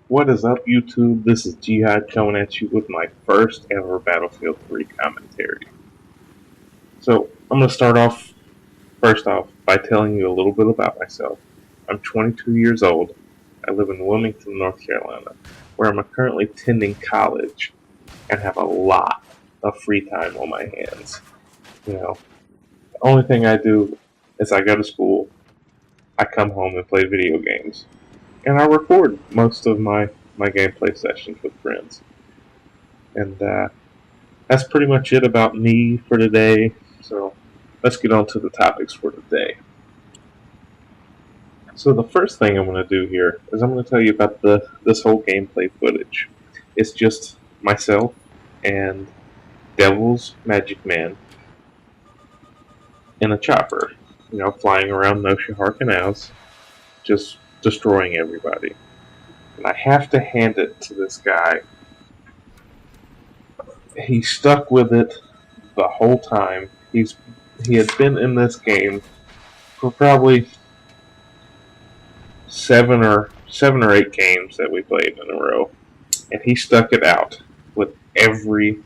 What is up, YouTube? This is Jihad coming at you with my first ever Battlefield 3 commentary. So, I'm going to start off, first off, by telling you a little bit about myself. I'm 22 years old. I live in Wilmington, North Carolina, where I'm currently attending college and have a lot of free time on my hands. The only thing I do is I go to school, I come home and play video games, and I record most of my gameplay sessions with friends. And that's pretty much it about me for today. So let's get on to the topics for today. So the first thing I'm going to do here is I'm going to tell you about this whole gameplay footage. It's just myself and Devil's Magic Man in a chopper, flying around Noshihar canals, just destroying everybody. And I have to hand it to this guy. He stuck with it the whole time. He had been in this game for probably seven or eight games that we played in a row, and he stuck it out with every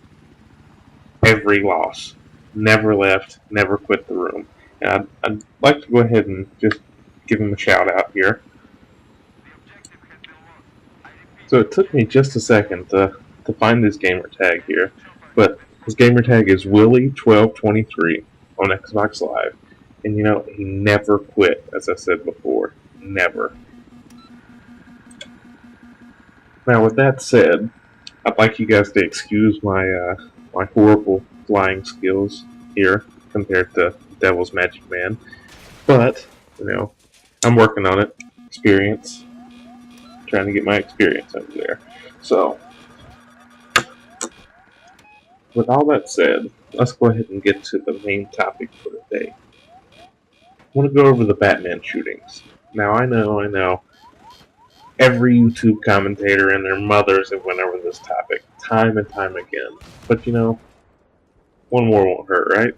loss. Never left, never quit the room. And I'd like to go ahead and just give him a shout out here. So it took me just a second to find his gamer tag here, but his gamer tag is Willie1223 on Xbox Live. And he never quit, as I said before. Never. Now, with that said, I'd like you guys to excuse my horrible flying skills here compared to Devil's Magic Man. But, I'm working on it. Experience. Trying to get my experience over there. So, with all that said, let's go ahead and get to the main topic for today. I want to go over the Batman shootings. Now, I know, every YouTube commentator and their mothers have went over this topic time and time again. But one more won't hurt, right?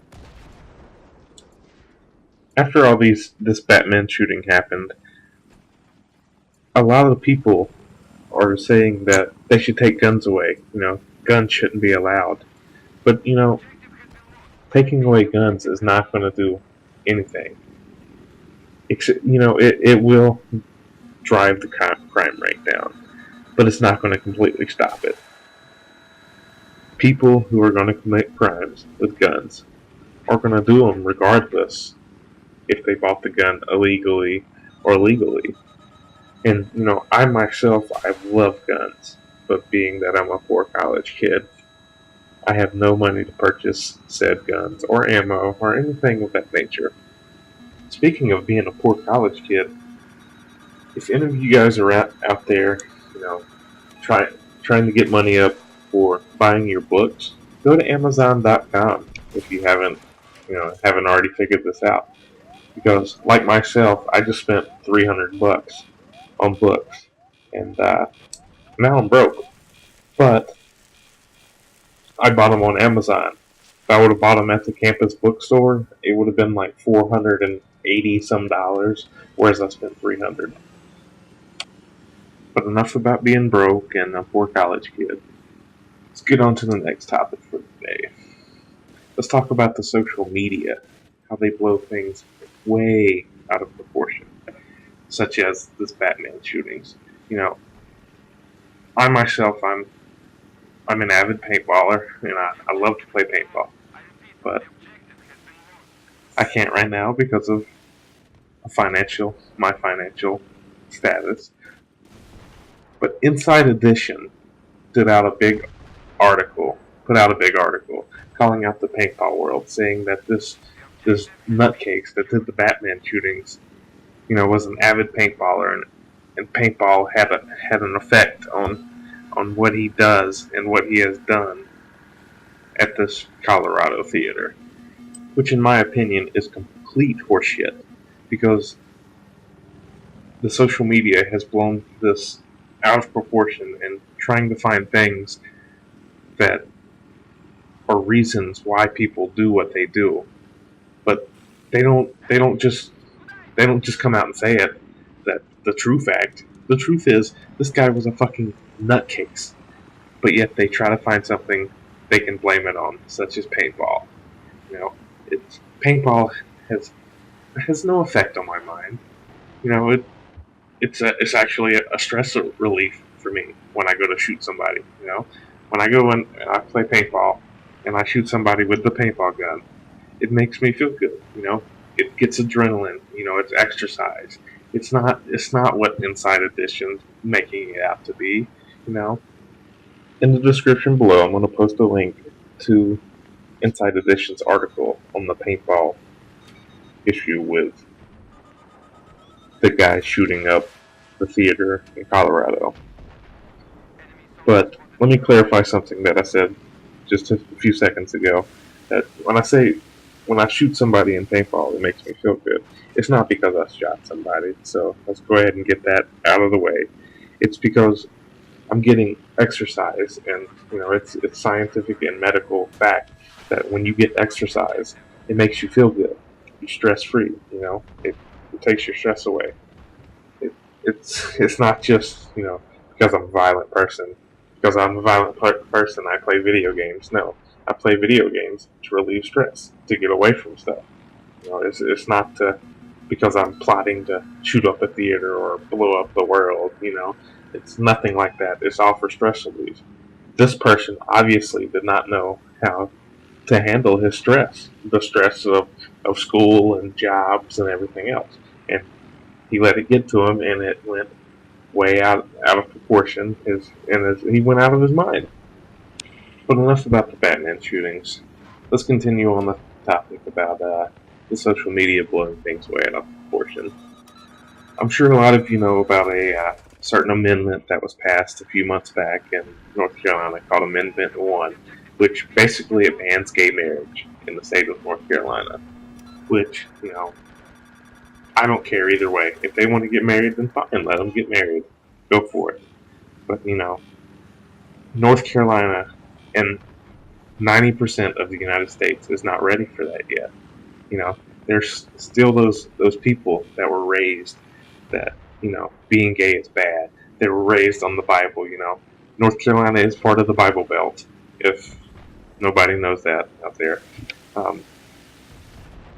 After all this Batman shooting happened, a lot of the people are saying that they should take guns away. Guns shouldn't be allowed. But taking away guns is not going to do anything. It will drive the crime rate down, but it's not going to completely stop it. People who are going to commit crimes with guns are going to do them regardless if they bought the gun illegally or legally. And I myself, I love guns, but being that I'm a poor college kid, I have no money to purchase said guns or ammo or anything of that nature. Speaking of being a poor college kid, if any of you guys are out there, trying to get money up for buying your books, go to Amazon.com if you haven't already figured this out. Because like myself, I just spent $300 on books, and now I'm broke. But I bought them on Amazon. If I would have bought them at the campus bookstore, it would have been like $480 some, whereas I spent $300. But enough about being broke and a poor college kid. Let's get on to the next topic for today. Let's talk about the social media, how they blow things way out of proportion, such as this Batman shootings. I myself, I'm an avid paintballer, and I love to play paintball, but I can't right now because of my financial status. But Inside Edition put out a big article calling out the paintball world, saying that this nutcase that did the Batman shootings, was an avid paintballer, and paintball had an effect on what he does and what he has done at this Colorado theater, which in my opinion is complete horseshit, because the social media has blown this out of proportion and trying to find things that are reasons why people do what they do, but they don't just come out and say it. That the true fact The truth is, this guy was a fucking nutcase. But yet they try to find something they can blame it on, such as paintball. You know, paintball has no effect on my mind. You know, it's actually a stress relief for me when I go to shoot somebody. You know, when I go and I play paintball and I shoot somebody with the paintball gun, it makes me feel good. You know, it gets adrenaline. You know, it's exercise. It's not what Inside Edition's making it out to be. You know, in the description below, I'm going to post a link to Inside Edition's article on the paintball issue with the guy shooting up the theater in Colorado. But let me clarify something that I said just a few seconds ago. That when I shoot somebody in paintball, it makes me feel good. It's not because I shot somebody. So let's go ahead and get that out of the way. It's because I'm getting exercise, and you know it's scientific and medical fact that when you get exercise, it makes you feel good. You're stress free. You know, it takes your stress away. It's not just because I'm a violent person. Because I'm a violent person, I play video games. No, I play video games to relieve stress, to get away from stuff. You know, it's not because I'm plotting to shoot up a theater or blow up the world. You know, it's nothing like that. It's all for stress relief. This person obviously did not know how to handle his stress, the stress of school and jobs and everything else. And he let it get to him, and it went way out of proportion. He went out of his mind. But enough about the Batman shootings. Let's continue on the topic about the social media blowing things way out of proportion. I'm sure a lot of you know about a certain amendment that was passed a few months back in North Carolina called Amendment 1, which basically it bans gay marriage in the state of North Carolina. Which, I don't care either way. If they want to get married, then fine, let them get married. Go for it. But, North Carolina and 90% of the United States is not ready for that yet. There's still those people that were raised that, being gay is bad. They were raised on the Bible. North Carolina is part of the Bible Belt, if nobody knows that out there.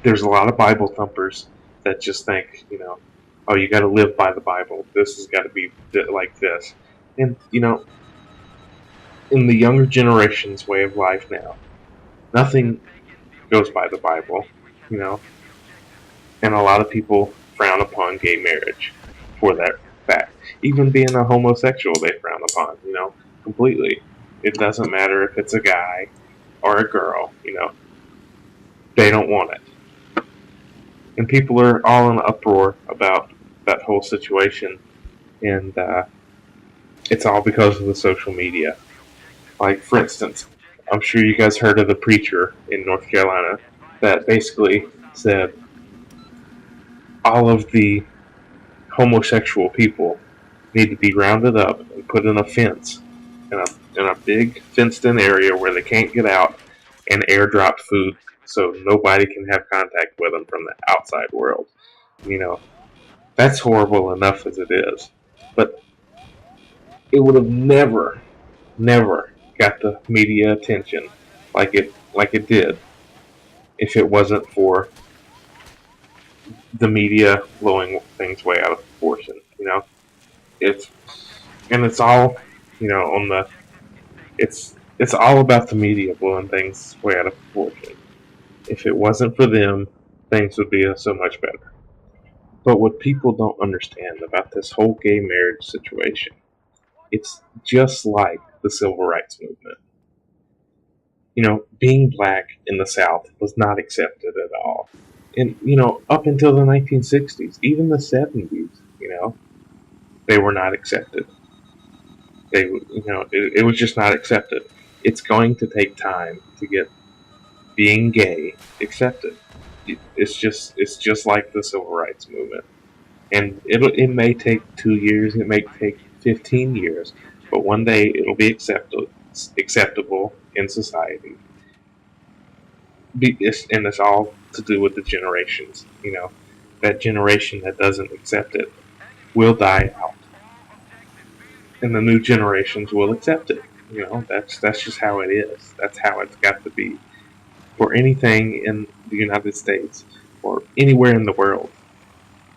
There's a lot of Bible thumpers that just think, oh, you got to live by the Bible. This has got to be like this. And, in the younger generation's way of life now, nothing goes by the Bible, and a lot of people frown upon gay marriage for that fact. Even being a homosexual, they frown upon, completely. It doesn't matter if it's a guy or a girl, they don't want it. And people are all in an uproar about that whole situation, and it's all because of the social media. Like, for instance, I'm sure you guys heard of the preacher in North Carolina that basically said all of the homosexual people need to be rounded up and put in a fence, in a big fenced-in area where they can't get out, and airdropped food so nobody can have contact with them from the outside world. That's horrible enough as it is, but it would have never got the media attention like it did if it wasn't for the media blowing things way out of proportion. It's all on the it's all about the media blowing things way out of proportion. If it wasn't for them, things would be so much better. But what people don't understand about this whole gay marriage situation, it's just like the civil rights movement. Being black in the South was not accepted at all. And, up until the 1960s, even the 70s, they were not accepted. It was just not accepted. It's going to take time to get being gay accepted. It's just like the civil rights movement. And it may take 2 years, it may take 15 years, but one day it'll be acceptable in society. And it's all to do with the generations. That generation that doesn't accept it will die out. and the new generations will accept it. That's just how it is. That's how it's got to be for anything in the United States or anywhere in the world.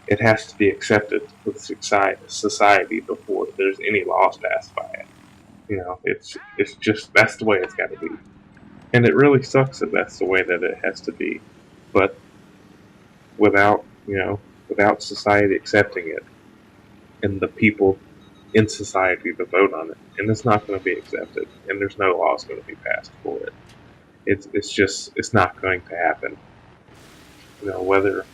It has to be accepted with society before there's any laws passed by it. It's just that's the way it's got to be, and it really sucks that that's the way that it has to be. But without without society accepting it and the people in society to vote on it, and it's not going to be accepted, and there's no laws going to be passed for it. It's not going to happen. Whether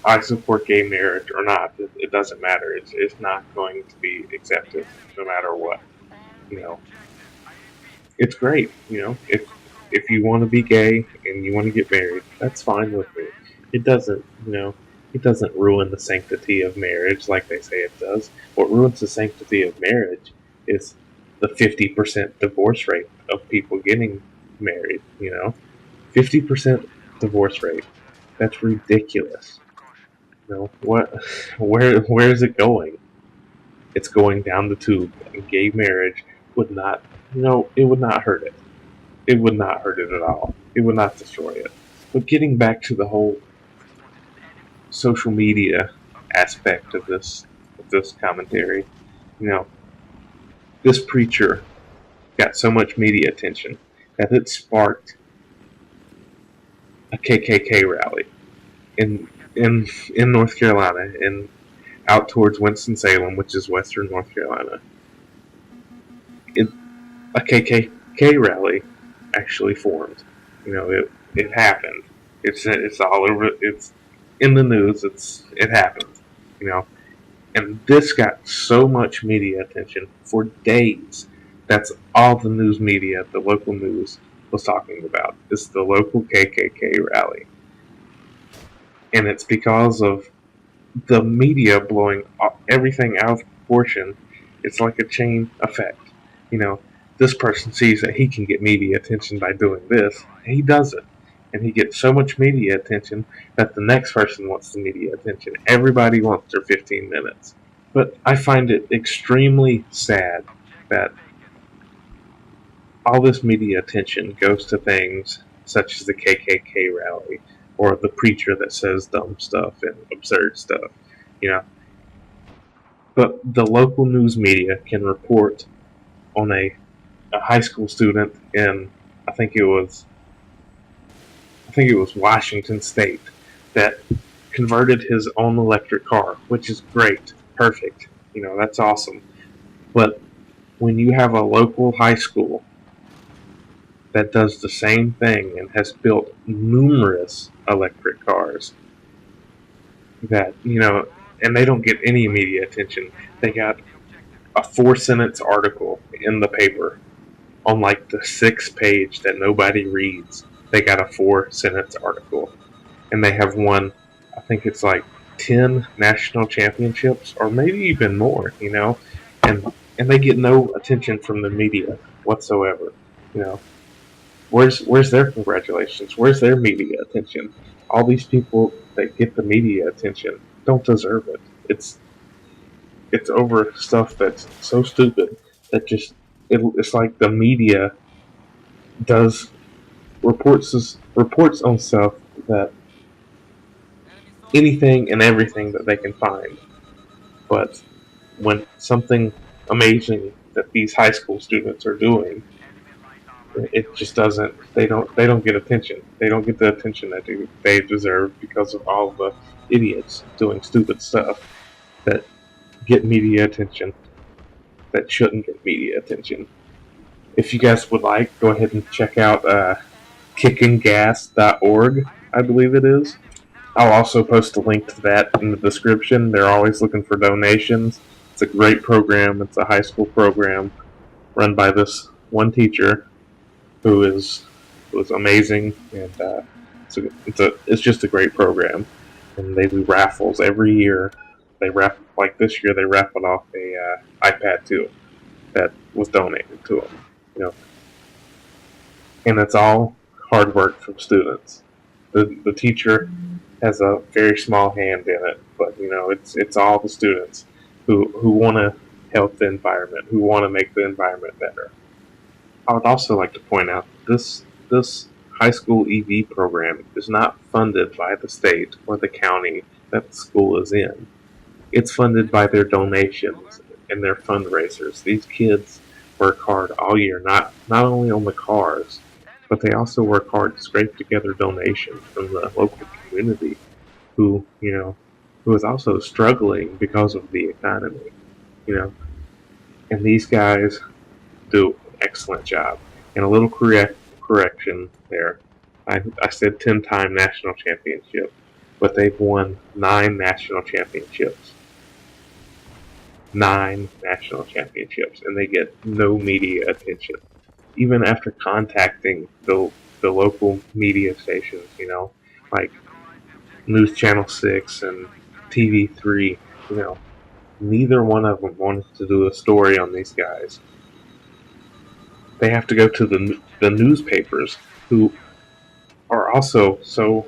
I support gay marriage or not, it doesn't matter. It's not going to be accepted no matter what. You know, it's great. If you want to be gay and you want to get married, that's fine with me. It doesn't, it doesn't ruin the sanctity of marriage like they say it does. What ruins the sanctity of marriage is the 50% divorce rate of people getting married. 50% divorce rate. That's ridiculous. What? Where is it going? It's going down the tube. And gay marriage would not, it would not hurt it. It would not hurt it at all. It would not destroy it. But getting back to the whole social media aspect of this commentary, this preacher got so much media attention that it sparked a KKK rally in North Carolina and out towards Winston-Salem, which is western North Carolina. A KKK rally actually formed. It happened. It's all over. It's in the news. It happened. And this got so much media attention for days. That's all the news media, the local news, was talking about. It's the local KKK rally, and it's because of the media blowing everything out of proportion. It's like a chain effect. This person sees that he can get media attention by doing this, and he does it. And he gets so much media attention that the next person wants the media attention. Everybody wants their 15 minutes. But I find it extremely sad that all this media attention goes to things such as the KKK rally or the preacher that says dumb stuff and absurd stuff. But the local news media can report on a high school student in I think it was Washington State that converted his own electric car, which is great, perfect. That's awesome. But when you have a local high school that does the same thing and has built numerous electric cars that, and they don't get any media attention. They got a 4-sentence article in the paper on like the 6th page that nobody reads. They got a 4-sentence article, and they have won, I think it's like 10 national championships, or maybe even more. And they get no attention from the media whatsoever. Where's their congratulations? Where's their media attention? All these people that get the media attention don't deserve it. It's over stuff that's so stupid that it's like the media does reports on stuff that anything and everything that they can find. But when something amazing that these high school students are doing, it just doesn't. They don't get attention. They don't get the attention that they deserve because of all the idiots doing stupid stuff that get media attention that shouldn't get media attention. If you guys would like, go ahead and check out kickinggas.org, I believe it is. I'll also post a link to that in the description. They're always looking for donations. It's a great program. It's a high school program run by this one teacher who was amazing, and it's just a great program. And they do raffles every year. They like this year they raffled off a iPad 2 that was donated to them. And it's all hard work from students. The teacher has a very small hand in it, but it's all the students who want to help the environment, who want to make the environment better. I would also like to point out this high school EV program is not funded by the state or the county that the school is in. It's funded by their donations and their fundraisers. These kids work hard all year, not only on the cars, but they also work hard to scrape together donations from the local community who is also struggling because of the economy, you know. And these guys do an excellent job. And a little correction there. I said 10-time national championship, but they've won 9 national championships. 9 national championships, and they get no media attention. Even after contacting the local media stations, like News Channel 6 and TV3, neither one of them wanted to do a story on these guys. They have to go to the newspapers, who are also so,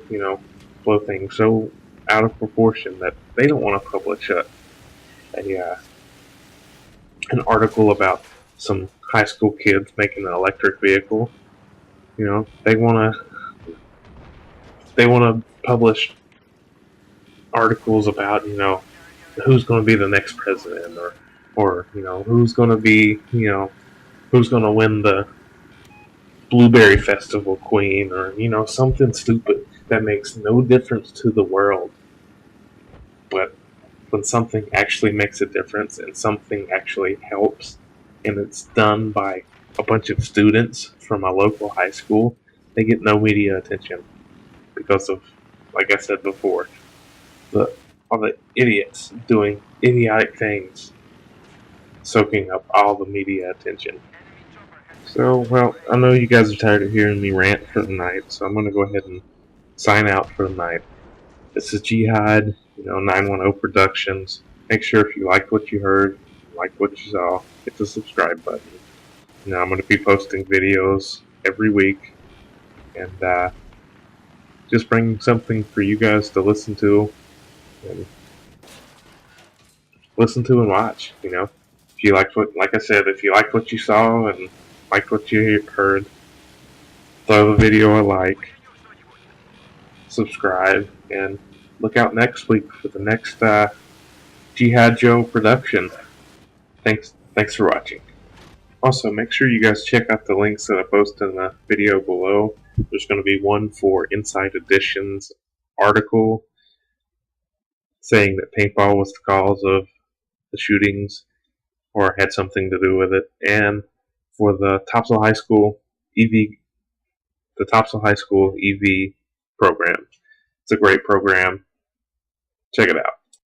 blow things so out of proportion that they don't want to publish an article about some high school kids making an electric vehicle. They want to publish articles about who's going to be the next president, or who's going to be who's going to win the Blueberry Festival queen, or something stupid that makes no difference to the world. But when something actually makes a difference and something actually helps, and it's done by a bunch of students from a local high school, they get no media attention because of, like I said before, all the idiots doing idiotic things, soaking up all the media attention. So, well, I know you guys are tired of hearing me rant for the night, so I'm going to go ahead and sign out for the night. This is Jihad, 910 Productions. Make sure if you liked what you heard, liked what you saw, hit the subscribe button. I'm going to be posting videos every week, and just bring something for you guys to listen to and watch. If you liked like I said, if you liked what you saw and liked what you heard, throw the video a like, subscribe, and look out next week for the next Jihad Joe production. Thanks for watching. Also, make sure you guys check out the links that I post in the video below. There's going to be one for Inside Edition's article saying that paintball was the cause of the shootings or had something to do with it, and for the Topsail High School EV program. It's a great program. Check it out.